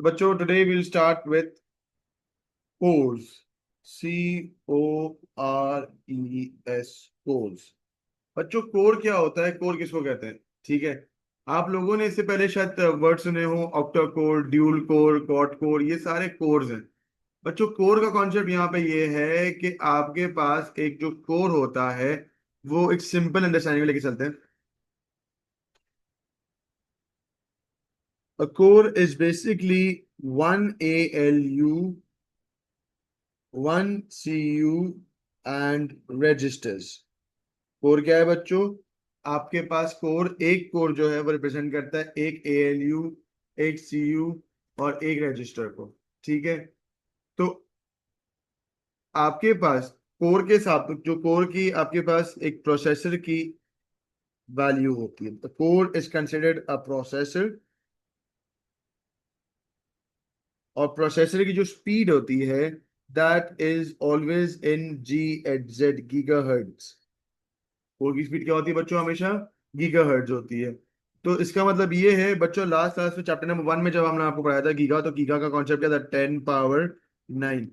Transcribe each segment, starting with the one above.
बच्चों today will start with cores. C O R E S, cores. बच्चों core क्या होता है, कोर किसको कहते हैं? ठीक है, आप लोगों ने इससे पहले शायद वर्ड सुने हो, octa core, dual core, quad core, ये सारे कोर्स हैं। बच्चों कोर का कॉन्सेप्ट यहाँ पे ये है कि आपके पास एक जो कोर होता है वो एक सिंपल अंडरस्टैंडिंग में लेके चलते हैं। A core is basically one ALU, one CU and registers. Core क्या है बच्चों? आपके पास कोर, एक कोर जो है वो रिप्रेजेंट करता है एक ALU, एक CU और एक रजिस्टर को। ठीक है, तो आपके पास कोर के साथ जो कोर की आपके पास एक प्रोसेसर की वैल्यू होती है, तो core is considered a processor. और प्रोसेसर की जो स्पीड होती है that is always in G H Z, gigahertz. Core की स्पीड क्या होती है बच्चों? हमेशा गीगाहर्ट्ज होती है। तो इसका मतलब ये है बच्चों, लास्ट क्लास में चैप्टर नंबर 1 में जब हमने आपको पढ़ाया था गीगा, तो गीगा का कॉन्सेप्ट क्या था? 10 पावर 9।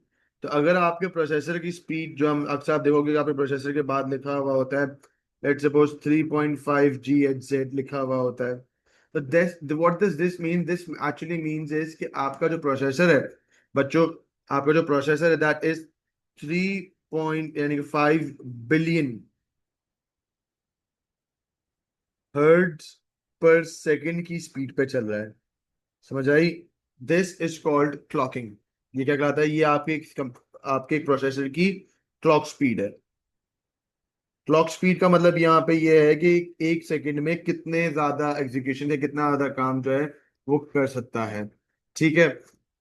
तो अगर आपके प्रोसेसर की स्पीड जो हम अक्सर आप देखोगे कि आपके प्रोसेसर के बाद लिखा हुआ होता है, let's suppose 3.5 ji H Z लिखा हुआ होता है। तो this, what does this mean? This actually means is कि आपका जो प्रोसेसर है बच्चों, आपका जो प्रोसेसर है दैट इज 3 यानी कि 5 बिलियन हर्ट्ज पर सेकंड की स्पीड पे चल रहा है। समझ आई? This is called clocking. ये क्या कहलाता है? ये आपके एक प्रोसेसर की क्लॉक स्पीड है। क्लॉक स्पीड का मतलब यहाँ पे ये है कि एक सेकंड में कितने ज्यादा एग्जीक्यूशन है, कितना ज्यादा काम जो है वो कर सकता है। ठीक है,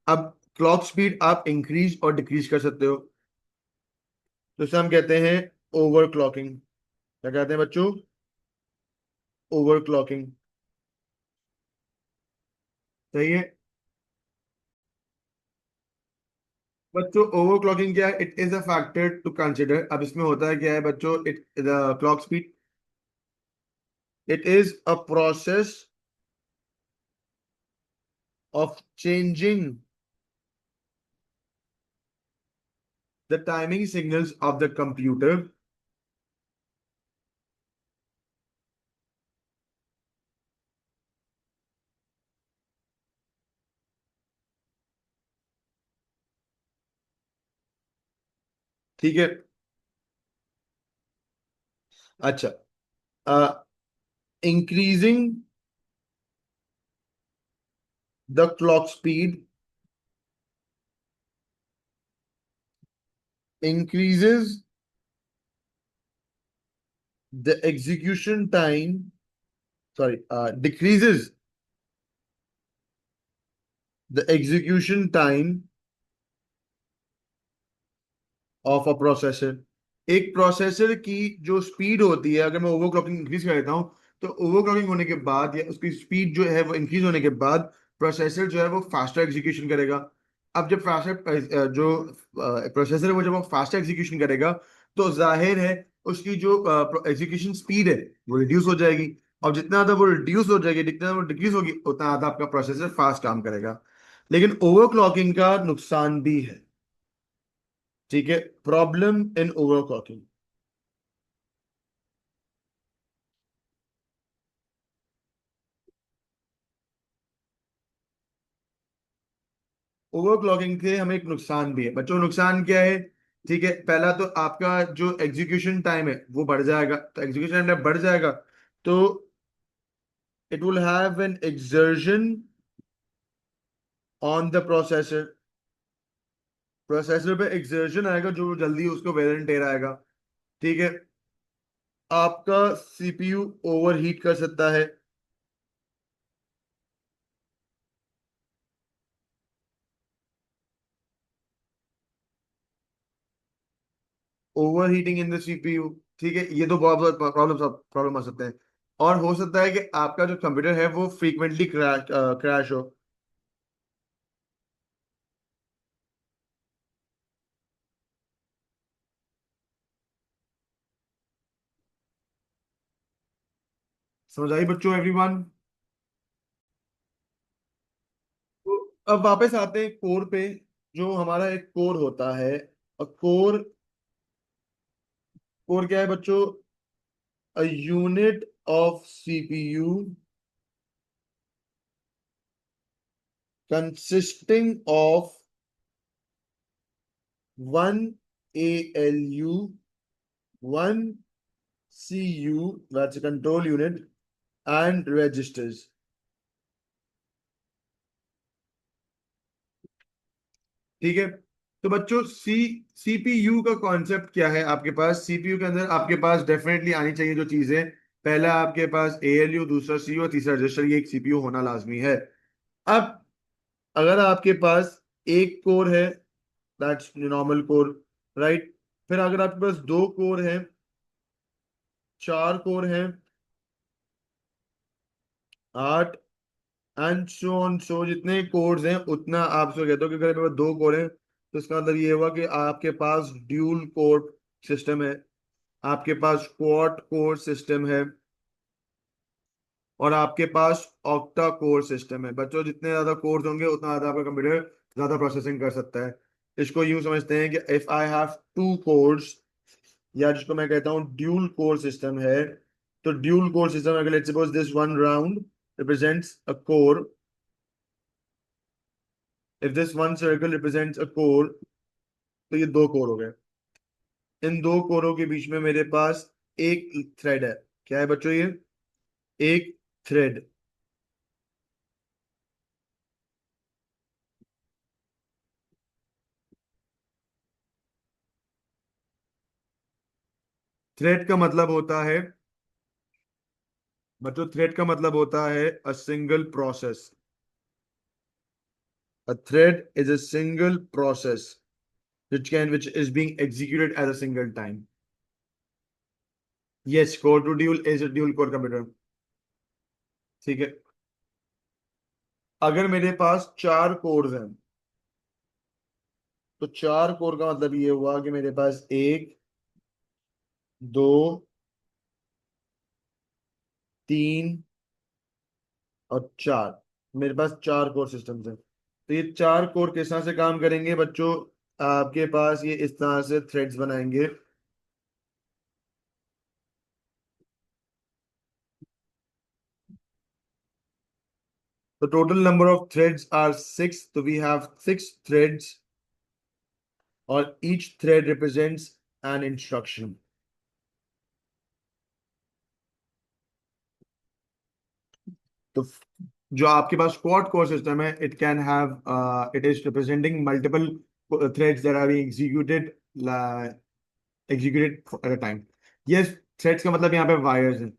अब क्लॉक स्पीड आप इंक्रीज और डिक्रीज कर सकते हो, तो इसे हम कहते हैं ओवर क्लॉकिंग। क्या कहते हैं बच्चों? Overclocking. सही है बच्चों, ओवरक्लॉकिंग क्या है? It is a factor to consider. अब इसमें होता है क्या है बच्चों, it the clock speed, it is a process of changing the timing signals of the computer. ठीक है, अच्छा, increasing the clock speed increases the execution time, sorry, decreases the execution time of a processor. एक processor की जो speed होती है, अगर मैं ओवरक्लॉकिंग इंक्रीज कर देता हूँ, तो ओवरक्लॉकिंग होने के बाद या उसकी स्पीड जो है वो इंक्रीज होने के बाद प्रोसेसर जो है वो फास्टर एग्जीक्यूशन करेगा। अब जब फास्टर जो प्रोसेसर है वो जब वो फास्टर एग्जीक्यूशन करेगा, तो जाहिर है उसकी जो एग्जीक्यूशन स्पीड है वो रिड्यूस हो जाएगी। और जितना ज्यादा वो रिड्यूस हो जाएगी, जितना वो डिक्रीज होगी, उतना ज्यादा आपका प्रोसेसर फास्ट काम करेगा। लेकिन ओवरक्लॉकिंग का नुकसान भी है। ठीक है, प्रॉब्लम इन ओवरक्लॉकिंग। ओवरक्लॉकिंग के हमें एक नुकसान भी है बच्चों। नुकसान क्या है? ठीक है, पहला तो आपका जो एग्जीक्यूशन टाइम है वो बढ़ जाएगा। तो एग्जीक्यूशन टाइम जब बढ़ जाएगा तो it will have an exertion on the processor. Processor पे एक्सर्जन आएगा जो जल्दी उसको वेर एंड टेयर आएगा। ठीक है, आपका सीपीयू ओवर हीट कर सकता है। Over heating in the CPU. ठीक है, ये तो बहुत प्रॉब्लम आ सकते हैं। और हो सकता है कि आपका जो कंप्यूटर है वो फ्रीक्वेंटली क्रैश हो। समझ आई बच्चों, एवरीवन? अब वापस आते हैं कोर पे। जो हमारा एक कोर होता है, और कोर, कोर क्या है बच्चों? A unit of CPU consisting of one ALU, one CU, that's a control unit, and registers. ठीक है। तो बच्चों सीपीयू का कॉन्सेप्ट क्या है? आपके पास सीपीयू के अंदर आपके पास डेफिनेटली आनी चाहिए जो चीजें, पहला आपके पास एएलयू, दूसरा सीयू और तीसरा रजिस्टर, ये एक सीपीयू होना लाजमी है। अब अगर आपके पास एक कोर है, दैट्स नॉर्मल कोर, राइट। फिर अगर आपके पास दो कोर हैं, चार कोर हैं, आठ, एंड सो ऑन, सो जितने कोर्स हैं उतना आप उसको कहते हो कि अगर मेरे पास दो कोर हैं तो इसका मतलब ये हुआ कि आपके पास ड्यूल कोर सिस्टम है, आपके पास क्वाड कोर सिस्टम है, और आपके पास ऑक्टा कोर सिस्टम है। बच्चों जितने ज्यादा कोर्स होंगे उतना ज्यादा आपका कंप्यूटर ज्यादा प्रोसेसिंग कर सकता है। इसको यूं समझते हैं कि if I have two cores, या जिसको मैं कहता हूँ ड्यूल कोर सिस्टम है, तो ड्यूल कोर सिस्टम, अगर let's suppose this one round represents a core, if this one circle represents a core, तो ये दो कोर हो गए। इन दो कोरों के बीच में मेरे पास एक थ्रेड है। क्या है बच्चों ये? एक थ्रेड। थ्रेड का मतलब होता है बच्चों, थ्रेड का मतलब होता है a single process. A thread is a single process which is being executed at a single time. Yes, core to dual is a dual core computer. ठीक है। अगर मेरे पास चार कोर्स हैं, तो चार कोर का मतलब ये हुआ कि मेरे पास एक, दो, तीन और चार, मेरे पास चार कोर सिस्टम्स हैं। तो ये चार कोर किस तरह से काम करेंगे बच्चों? आपके पास ये इस तरह से थ्रेड्स बनाएंगे। The total number of threads are six. So we have six threads, or each thread represents an instruction. तो जो आपके पास क्वाड कोर सिस्टम है, it can have, it is representing multiple threads that are being executed at a time. Yes, threads का मतलब यहाँ पे wires हैं।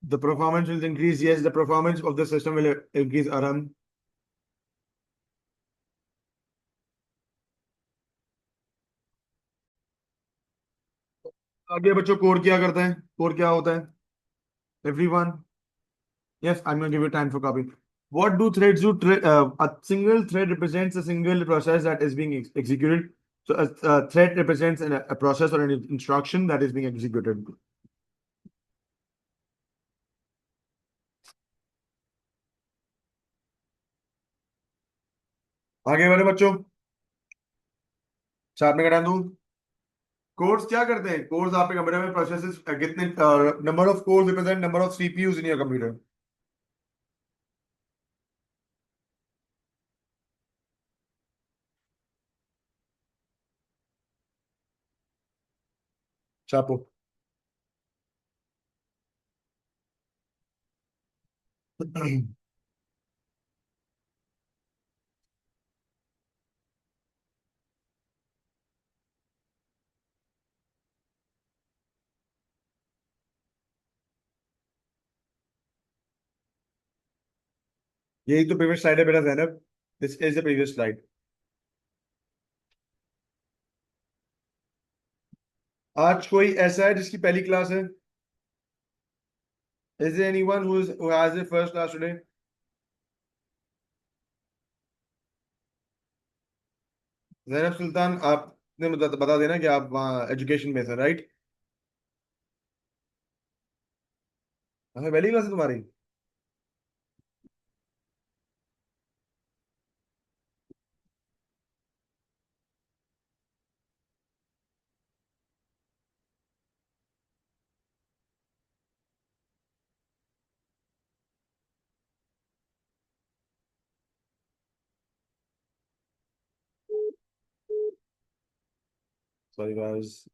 The performance will increase. Yes, the performance of the system will increase, Aram. आगे बच्चों, core क्या करता है? कोर क्या होता है? Everyone. Yes, I'm going to give you time for copy. What do threads do? A single thread represents a single process that is being executed. So a thread represents a process or an instruction that is being executed. आगे बढ़े बच्चों, चार में घटा दूं। Course क्या करते हैं? कोर्स आपके कंप्यूटर में प्रोसेसेस कितने, number of cores represent number of CPUs in your computer. छापो। यही तो प्रीवियस स्लाइड है बेटा Zainab. This is the previous slide. आज कोई ऐसा है जिसकी पहली क्लास है? Is there anyone who has a first class today? Zainab Sultan, आपने बता देना कि आप वहाँ एजुकेशन में थे, राइट? अच्छा, पहली क्लास है तुम्हारी? Sorry guys.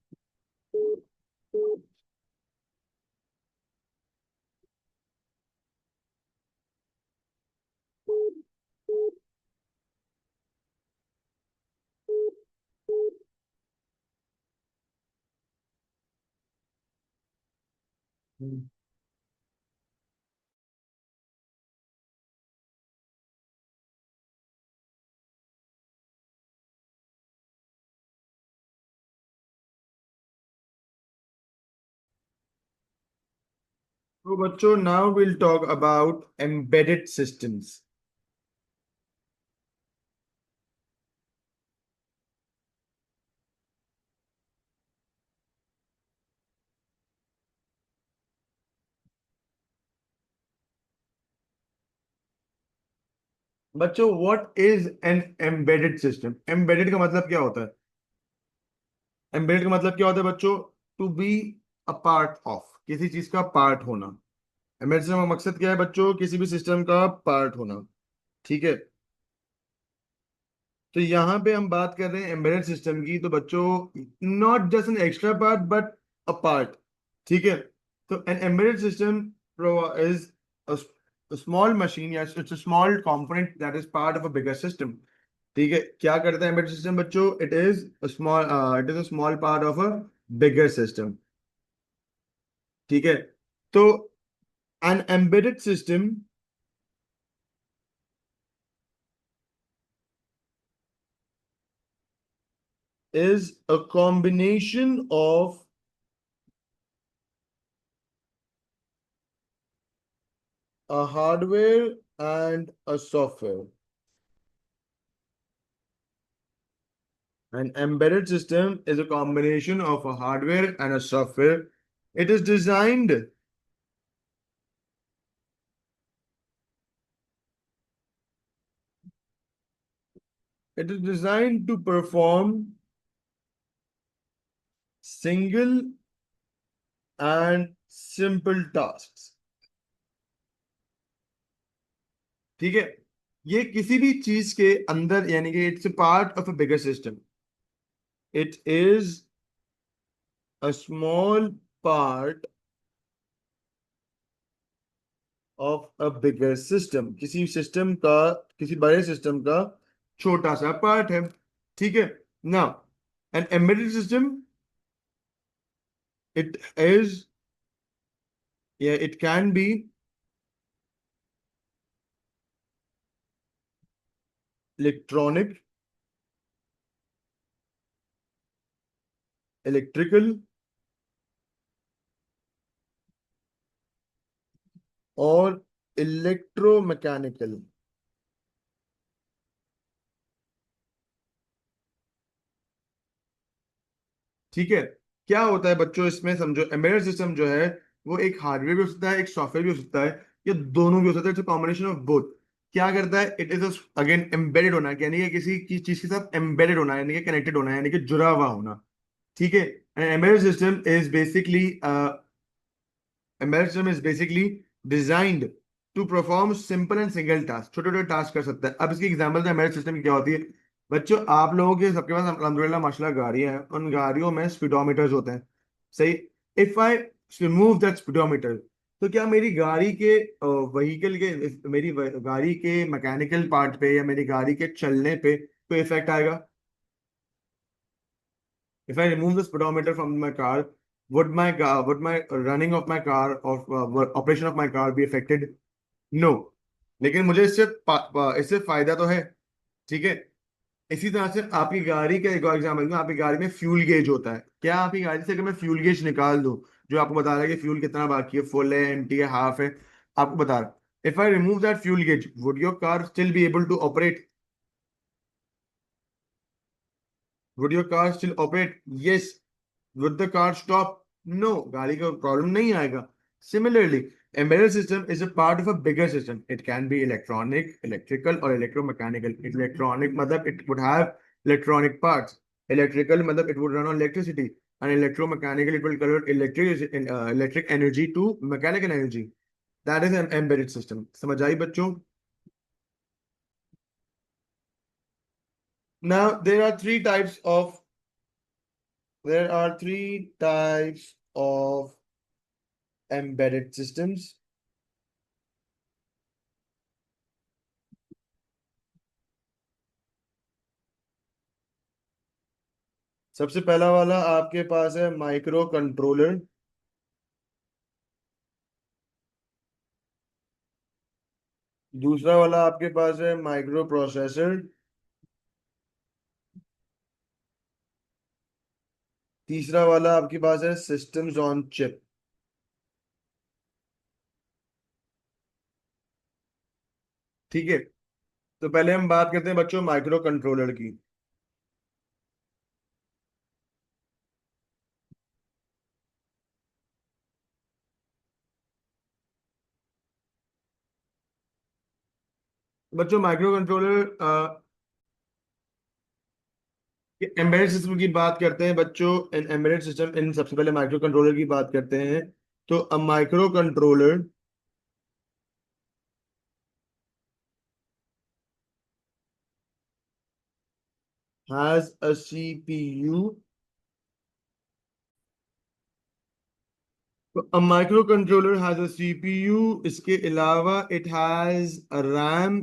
तो बच्चों, now will talk about embedded systems. बच्चों, what is an embedded system? Embedded का मतलब क्या होता है? एम्बेडेड का मतलब क्या होता है बच्चों? To be a part of, किसी चीज का पार्ट होना। एम्बेडेड सिस्टम का मकसद क्या है बच्चों? किसी भी सिस्टम का पार्ट होना। ठीक है। तो यहाँ पे हम बात कर रहे हैं एम्बेडेड सिस्टम की, तो बच्चों, not just an extra part but a part. ठीक है। तो an embedded system is a small machine, yes, it's a small component that is part of a bigger system. ठीक है। क्या करता है एम्बेडेड सिस्टम बच्चों? It is a small part of a bigger system. ठीक है। तो an embedded system is a combination of a hardware and a software. An embedded system is a combination of a hardware and a software. It is designed it is designed to perform single and simple tasks. ठीक है। ये किसी भी चीज के अंदर, यानी कि it's a part of a bigger system. It is a small part of a bigger system. किसी सिस्टम का, किसी बड़े सिस्टम का छोटा सा पार्ट है। ठीक है। Now, an embedded system, it is, या it can be electronic, electrical और इलेक्ट्रोमैकेनिकल। ठीक है। क्या होता है बच्चों इसमें, समझो, एम्बेडेड सिस्टम जो है वो एक हार्डवेयर भी हो सकता है, एक सॉफ्टवेयर भी हो सकता है, या दोनों भी हो सकता है। It's combination of both. क्या करता है? इट इज अगेन एम्बेडेड होना, यानी कि किसी की चीज के साथ एम्बेडेड होना, यानी कि कनेक्टेड होना, यानी कि जुड़ा हुआ होना। ठीक है। Embedded system is basically embedded system is basically designed to perform simple and single task, छोटे छोटे टास्क कर सकता है। अब इसकी एग्जांपल तो एम्बेडेड सिस्टम की क्या होती है बच्चों? आप लोगों के सबके पास अल्हम्दुलिल्लाह माशाल्लाह गाड़ियां हैं, उन गाड़ियों में स्पीडोमीटर्स होते हैं। सही। If I remove that speedometer, तो क्या मेरी गाड़ी के व्हीकल के, मेरी गाड़ी के मैकेनिकल पार्ट पे या मेरी गाड़ी के चलने पे कोई इफेक्ट आएगा? If I remove the speedometer from my car, would my running of my car or operation of my car be affected? No. लेकिन मुझे इससे फायदा तो है। ठीक है। इसी तरह से आपकी गाड़ी का एक और एग्जाम्पल दूं। आपकी गाड़ी में फ्यूल गेज होता है। क्या आपकी गाड़ी से अगर मैं फ्यूल गेज निकाल दूं, जो आपको बता रहा है कि फ्यूल कितना बाकी है, फुल है, एम्प्टी है, हाफ है, आपको बता रहा है, if I remove that fuel gauge, would your car still be able to operate? Would your car still operate? Yes. Would the car stop? No, गाड़ी का प्रॉब्लम नहीं आएगा। Similarly, Embedded system is a part of a bigger system. It can be electronic, electrical, or electromechanical. Electronic matlab it would have electronic parts. Electrical matlab it would run on electricity. And electromechanical it will convert electric energy to mechanical energy. That is an embedded system. समझ आई बच्चों? Now there are three types of embedded systems. सबसे पहला वाला आपके पास है micro controller. दूसरा वाला आपके पास है माइक्रो प्रोसेसर। तीसरा वाला आपके पास है सिस्टम्स ऑन चिप। ठीक है, तो पहले हम बात करते हैं बच्चों माइक्रो कंट्रोलर की। बच्चों माइक्रो कंट्रोलर एम्बेडेड सिस्टम की बात करते हैं बच्चों। इन एम्बेडेड सिस्टम इन सबसे पहले माइक्रो कंट्रोलर की बात करते हैं। तो a microcontroller has a CPU. तो a microcontroller has a CPU. इसके अलावा it has a RAM.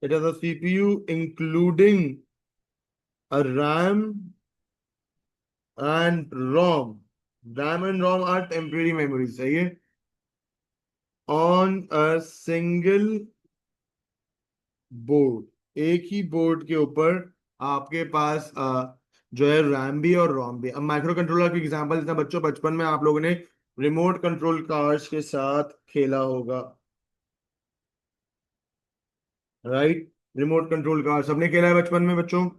It has a CPU including a RAM and ROM. RAM and ROM are temporary memory, सही है। On a single board, एक ही board के ऊपर आपके पास जो है रैम भी और रोम भी। अब माइक्रो कंट्रोलर की एग्जांपल जैसे बच्चों बचपन में आप लोगों ने रिमोट कंट्रोल कार्स के साथ खेला होगा, राइट। रिमोट कंट्रोल कार सबने खेला है बचपन में बच्चों।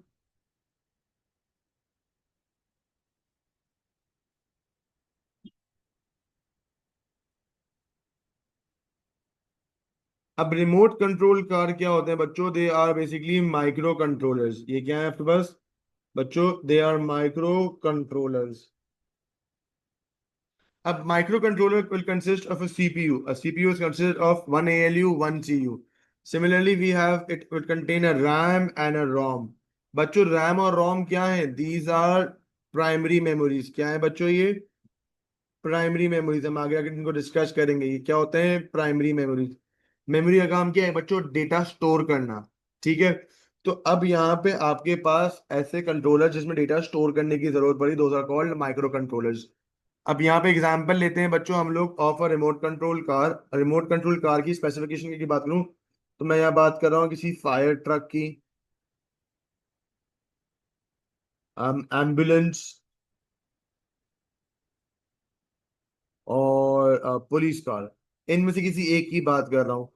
अब रिमोट कंट्रोल कार क्या होते हैं बच्चों? They are basically microcontrollers. ये क्या है आपके पास बच्चों? They are microcontrollers. A microcontroller will consist of a CPU. A CPU is consisted of one ALU, one CU. Similarly, we have it would contain a RAM and a ROM. बच्चों RAM और ROM क्या है? These are primary memories. क्या है बच्चों ये? Primary memories. हम आगे आगे इनको डिस्कस करेंगे ये क्या होते हैं प्राइमरी मेमोरीज। मेमोरी का काम क्या है बच्चों? डेटा स्टोर करना। ठीक है, तो अब यहाँ पे आपके पास ऐसे कंट्रोलर जिसमें डेटा स्टोर करने की जरूरत पड़ी, those are called microcontrollers. अब यहाँ पे एग्जांपल लेते हैं बच्चों हम लोग of a remote control car. Remote control car की स्पेसिफिकेशन की बात करूं तो मैं यहाँ बात कर रहा हूँ किसी फायर ट्रक की, एम्बुलेंस और पुलिस कार। इनमें से किसी एक की बात कर रहा हूँ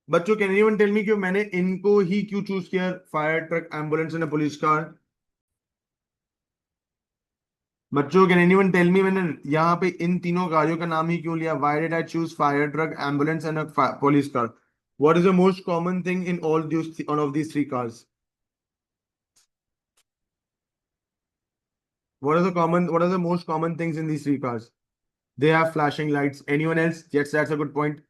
बच्चों। कैन एनीवन टेल मी कि मैंने इनको ही क्यों चूज किया? Fire truck, ambulance and police car. बच्चों कैन एनीवन टेल मी मैंने यहाँ पे इन तीनों गाड़ियों का नाम ही क्यों लिया? Why did I choose fire truck, ambulance and police car? What is the most common thing in all this on off these three cars? What are the most common things in these three cars? They have flashing lights. Anyone else? Yes, that's a good point.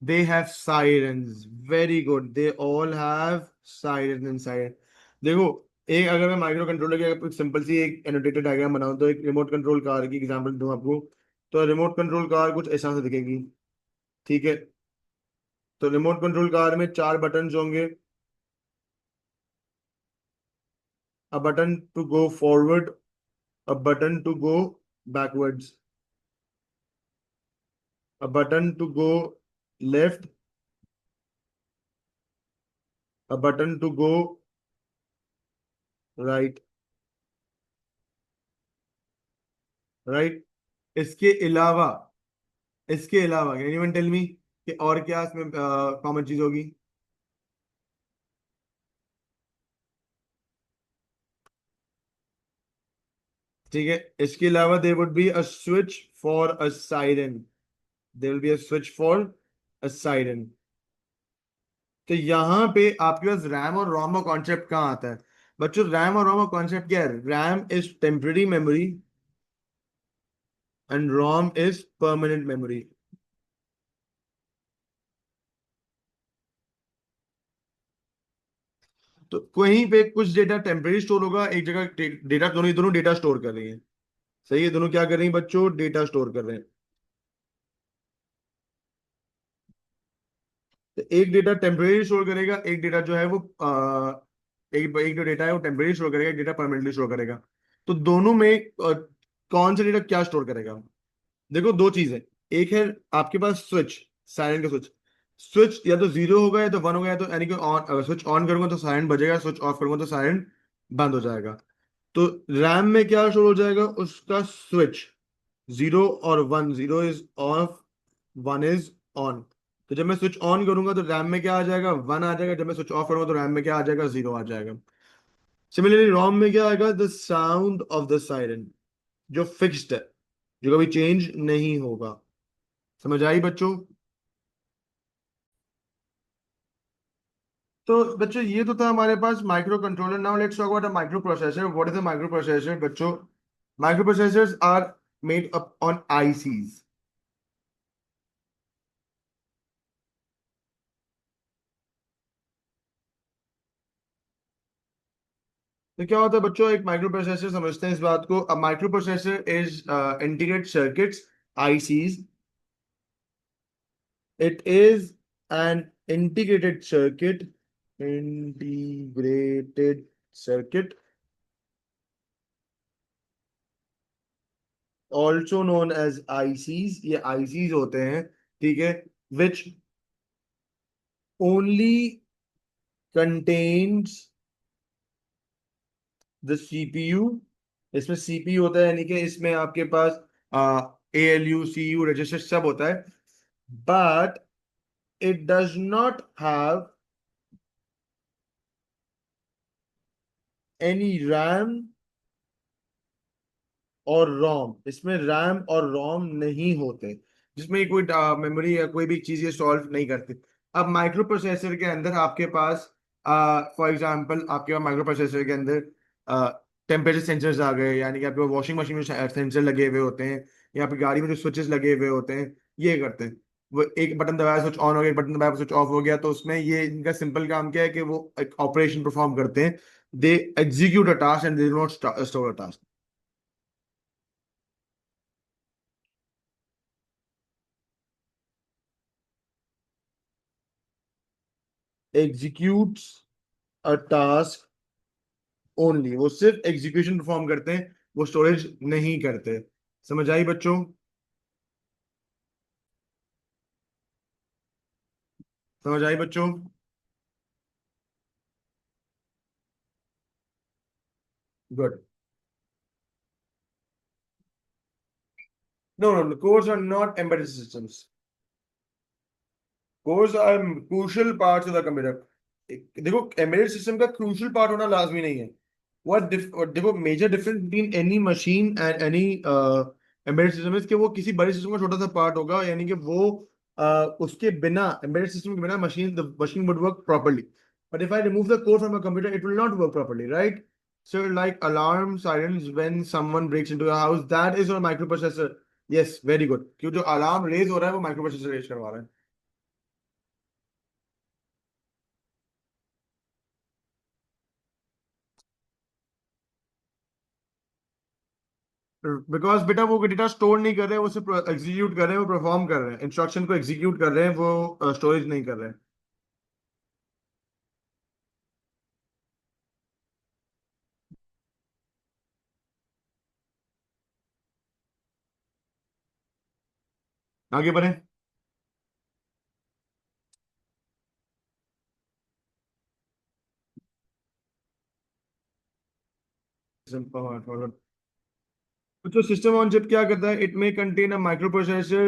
They have sirens. Very good. They all have sirens inside. देखो, एक अगर मैं micro controller की एक simple सी एक annotated diagram बनाऊं तो एक रिमोट कंट्रोल कार की एग्जांपल दूं आपको। तो रिमोट कंट्रोल कार कुछ ऐसा से दिखेगी। ठीक है, तो रिमोट कंट्रोल कार में चार बटन होंगे। A button to go forward, a button to go backwards, a button to go left, a button to go right, right। इसके अलावा इसके अलावा कैन एनीवन टेल मी कि और क्या इसमें कॉमन चीज होगी? ठीक है, इसके अलावा there would be a switch for a siren. There will be a switch for a siren. तो यहाँ पे आपके पास रैम और रोम का कॉन्सेप्ट कहाँ आता है बच्चों? रैम और रोम का कॉन्सेप्ट क्या है? RAM is temporary memory and ROM is permanent memory. तो कहीं पे कुछ डेटा टेम्पररी स्टोर होगा, एक जगह डेटा, दोनों दोनों डेटा स्टोर कर रही है। सही है, दोनों क्या कर रही हैं बच्चों? डेटा स्टोर कर रहे हैं। तो एक डेटा टेम्परेरी स्टोर करेगा, एक डेटा जो है वो एक एक जो डेटा है वो टेम्परेरी स्टोर करेगा, एक डेटा परमानेंटली स्टोर करेगा। तो दोनों में कौन सा डेटा क्या स्टोर करेगा? देखो दो चीजें। एक है आपके पास स्विच, साइलेंट का स्विच। स्विच या तो जीरो होगा या तो वन होगा, या तो यानी कि ऑन, स्विच ऑन करूंगा तो साइलेंट बजेगा, स्विच ऑफ करूंगा तो साइलेंट बंद हो जाएगा। तो रैम में क्या स्टोर हो जाएगा? उसका स्विच, जीरो और one, zero is of, one is on. तो जब मैं स्विच ऑन करूंगा तो रैम में क्या आ जाएगा? वन आ जाएगा। जब मैं स्विच ऑफ करूंगा तो रैम में क्या आ जाएगा? जीरो आ जाएगा। सिमिलरली रोम में क्या आएगा? The sound of the siren, जो फिक्स्ड है, जो कभी चेंज नहीं होगा। समझ आई बच्चों? तो बच्चों ये तो था हमारे पास microcontroller. Now let's talk about a microprocessor. What is a microprocessor बच्चों? Microprocessors are made up on ICs. तो क्या होता है बच्चों? एक माइक्रो प्रोसेसर, समझते हैं इस बात को। A micro processor is integrated circuits, ICs. It is an integrated circuit, also known as ICs। ये ICs होते हैं, ठीक है, which only contains the CPU। इसमें CPU होता है, यानी कि इसमें आपके पास ALU, CU, रजिस्टर सब होता है। But it does not have any RAM और रोम। इसमें रैम और रोम नहीं होते, जिसमें कोई मेमोरी या कोई भी चीज ये सॉल्व नहीं करती। अब माइक्रो प्रोसेसर के अंदर आपके पास, फॉर एग्जांपल, आपके पास माइक्रो प्रोसेसर के अंदर टेम्परेचर सेंसर्स आ गए, यानी कि आपके वॉशिंग मशीन में सेंसर लगे हुए होते हैं, या आपकी गाड़ी में जो स्विचेस लगे हुए होते हैं, ये करते हैं। वो एक बटन दबाया स्विच ऑन हो गया, एक बटन दबाया स्विच ऑफ हो गया। तो उसमें ये इनका सिंपल काम क्या है कि वो एक ऑपरेशन परफॉर्म करते हैं। They execute a task and they not store a task. Executes a task only, वो सिर्फ एग्जीक्यूशन परफॉर्म करते हैं, वो स्टोरेज नहीं करते। समझ आई बच्चों? समझ आई बच्चों? Good. No no no, cores are not embedded systems. Cores are crucial parts of the computer. देखो, एम्बेडेड सिस्टम का क्रूशियल पार्ट होना लाजमी नहीं है। देखो, major difference between any machine and any embedded system is कि वो किसी बड़े सिस्टम का छोटा सा पार्ट होगा, यानी कि वो उसके बिना, एम्बेडेड सिस्टम के बिना machine would work properly. But if I remove the code from a computer, it will not work properly, right? So like alarm sirens when someone breaks into a house, that is a microprocessor. Yes, very good, क्यों जो alarm raise हो रहा है वो microprocessor raise करवा रहा है। Because बेटा वो डेटा स्टोर नहीं कर रहे हैं, वो सिर्फ एग्जीक्यूट कर रहे हैं, वो परफॉर्म कर रहे हैं, इंस्ट्रक्शन को एग्जीक्यूट कर रहे हैं, वो स्टोरेज नहीं कर रहे हैं। आगे बढ़े। तो सिस्टम ऑन चिप क्या करता है? It may contain a micro processor,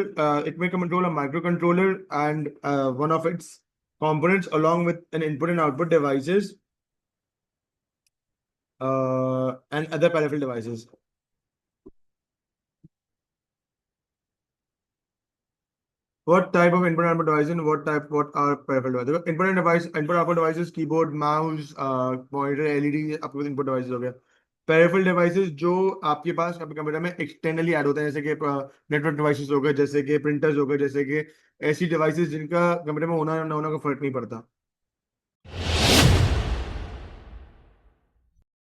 it may control a micro controller and one of its components along with an input and output devices and other peripheral devices। What type of input and output device and what are peripheral devices? Input output devices, keyboard, mouse, monitor, LED, आपके input devices हो गया। Peripheral devices जो आपके पास आपके computer में externally add होते हैं, जैसे कि नेटवर्क डिवाइसेस हो गए, जैसे कि प्रिंटर्स हो गए, जैसे कि ऐसी डिवाइसेस जिनका कंप्यूटर में होना ना होना का फर्क नहीं पड़ता।